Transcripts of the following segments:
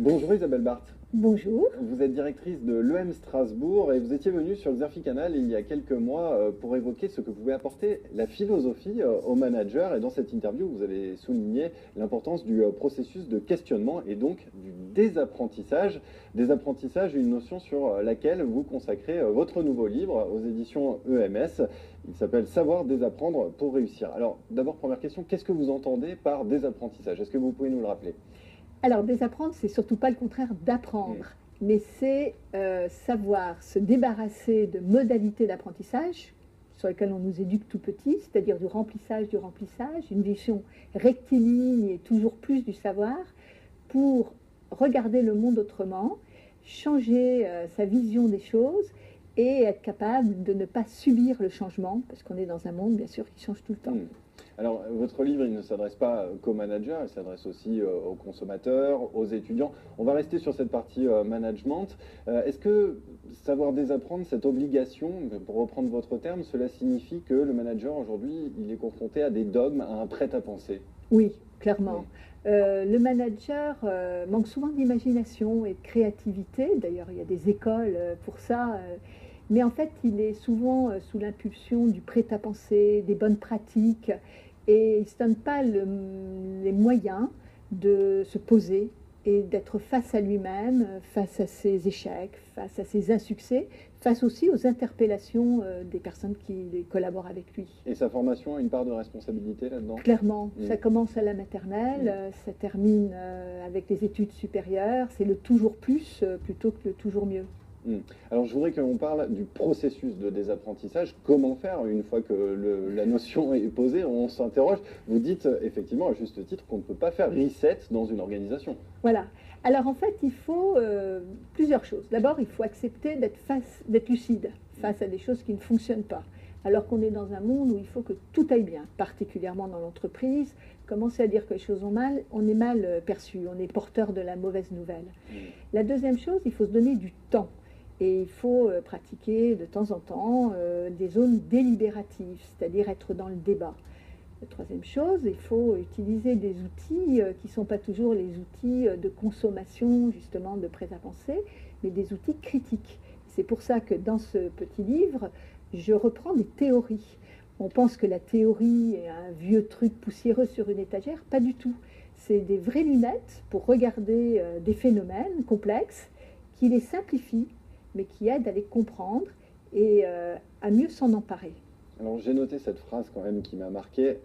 Bonjour Isabelle Barthes, Bonjour. vous êtes directrice de l'EM Strasbourg et vous étiez venue sur le Zerfi Canal il y a quelques mois pour évoquer ce que pouvait apporter la philosophie aux managers. Et dans cette interview, vous avez souligné l'importance du processus de questionnement et donc du désapprentissage. Désapprentissage, une notion sur laquelle vous consacrez votre nouveau livre aux éditions EMS. Il s'appelle Savoir désapprendre pour réussir. Alors d'abord, première question, qu'est-ce que vous entendez par désapprentissage? Est-ce que vous pouvez nous le rappeler? Alors, désapprendre, c'est surtout pas le contraire Hmm. d'apprendre, mais c'est savoir se débarrasser de modalités d'apprentissage sur lesquelles on nous éduque tout petit, c'est-à-dire du remplissage, une vision rectiligne et toujours plus du savoir, pour regarder le monde autrement, changer sa vision des choses et être capable de ne pas subir le changement, parce qu'on est dans un monde, bien sûr, qui change tout le temps. Hmm. Alors, votre livre, il ne s'adresse pas qu'aux managers, il s'adresse aussi aux consommateurs, aux étudiants. On va rester sur cette partie management. Est-ce que savoir désapprendre cette obligation, pour reprendre votre terme, cela signifie que le manager aujourd'hui, il est confronté à des dogmes, à un prêt-à-penser? Oui, Oui. clairement. Le manager manque souvent d'imagination et de créativité. D'ailleurs, il y a des écoles pour ça. Mais en fait, il est souvent sous l'impulsion du prêt-à-penser, des bonnes pratiques, et il ne se donne pas les moyens de se poser et d'être face à lui-même, face à ses échecs, face à ses insuccès, face aussi aux interpellations des personnes qui collaborent avec lui. Et sa formation a une part de responsabilité là-dedans? Clairement, Mm. ça commence à la maternelle, Mm. ça termine avec les études supérieures, c'est le toujours plus plutôt que le toujours mieux. Hmm. Alors, je voudrais que l'on parle du processus de désapprentissage. Comment faire une fois que la notion est posée? On s'interroge. Vous dites effectivement, à juste titre, qu'on ne peut pas faire reset dans une organisation. Voilà. Alors en fait, il faut plusieurs choses. D'abord, il faut accepter d'être lucide face à des choses qui ne fonctionnent pas. Alors qu'on est dans un monde où il faut que tout aille bien, particulièrement dans l'entreprise. Commencer à dire que les choses vont mal, on est mal perçu, on est porteur de la mauvaise nouvelle. Hmm. La deuxième chose, il faut se donner du temps. Et il faut pratiquer de temps en temps des zones délibératives, c'est-à-dire être dans le débat. La troisième chose, il faut utiliser des outils qui ne sont pas toujours les outils de consommation, justement, de prêt-à-penser, mais des outils critiques. C'est pour ça que dans ce petit livre, je reprends des théories. On pense que la théorie est un vieux truc poussiéreux sur une étagère, pas du tout. C'est des vraies lunettes pour regarder des phénomènes complexes qui les simplifient, mais qui aident à les comprendre et à mieux s'en emparer. Alors, j'ai noté cette phrase quand même qui m'a marqué.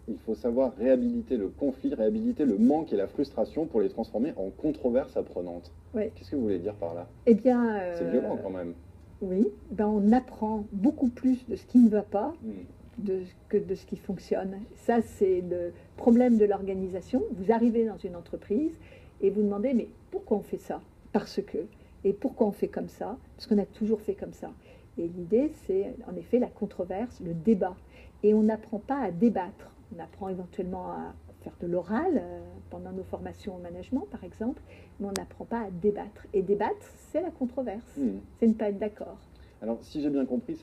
Il faut savoir réhabiliter le conflit, réhabiliter le manque et la frustration pour les transformer en controverse apprenante. Ouais. Qu'est-ce que vous voulez dire par là? Eh bien, C'est violent quand même. oui, ben on apprend beaucoup plus de ce qui ne va pas Hmm. que de ce qui fonctionne. Ça, c'est le problème de l'organisation. Vous arrivez dans une entreprise et vous demandez, mais pourquoi on fait ça? Parce que. Et pourquoi on fait comme ça? Parce qu'on a toujours fait comme ça. Et l'idée, c'est en effet la controverse, le débat. Et on n'apprend pas à débattre. On apprend éventuellement à faire de l'oral pendant nos formations au management, par exemple, mais on n'apprend pas à débattre. Et débattre, c'est la controverse. Hmm. C'est ne pas être d'accord. Alors, si j'ai bien compris,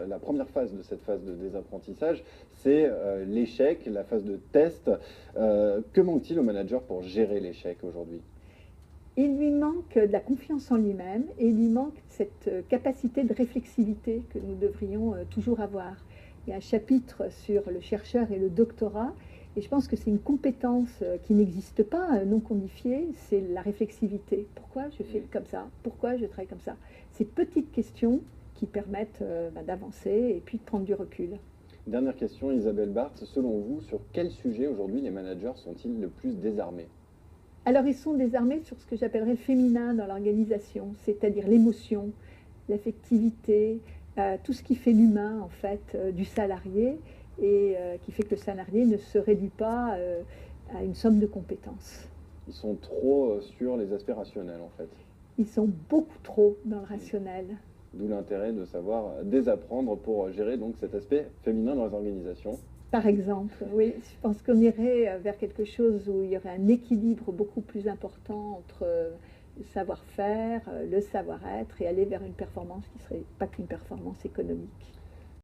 la première phase de cette phase de désapprentissage, c'est l'échec, la phase de test. Que manque-t-il au manager pour gérer l'échec aujourd'hui? Il lui manque de la confiance en lui-même et il lui manque cette capacité de réflexivité que nous devrions toujours avoir. Il y a un chapitre sur le chercheur et le doctorat et je pense que c'est une compétence qui n'existe pas, non codifiée, c'est la réflexivité. Pourquoi je fais comme ça? Pourquoi je travaille comme ça? Ces petites questions qui permettent d'avancer et puis de prendre du recul. Dernière question, Isabelle Barthes. Selon vous, sur quel sujet aujourd'hui les managers sont-ils le plus désarmés? Alors ils sont désarmés sur ce que j'appellerais le féminin dans l'organisation, c'est-à-dire l'émotion, l'affectivité, tout ce qui fait l'humain en fait du salarié et qui fait que le salarié ne se réduit pas à une somme de compétences. Ils sont trop sur les aspects rationnels, en fait. Ils sont beaucoup trop dans le rationnel. D'où l'intérêt de savoir désapprendre pour gérer donc cet aspect féminin dans les organisations. Par exemple, oui, je pense qu'on irait vers quelque chose où il y aurait un équilibre beaucoup plus important entre le savoir-faire, le savoir-être et aller vers une performance qui ne serait pas qu'une performance économique.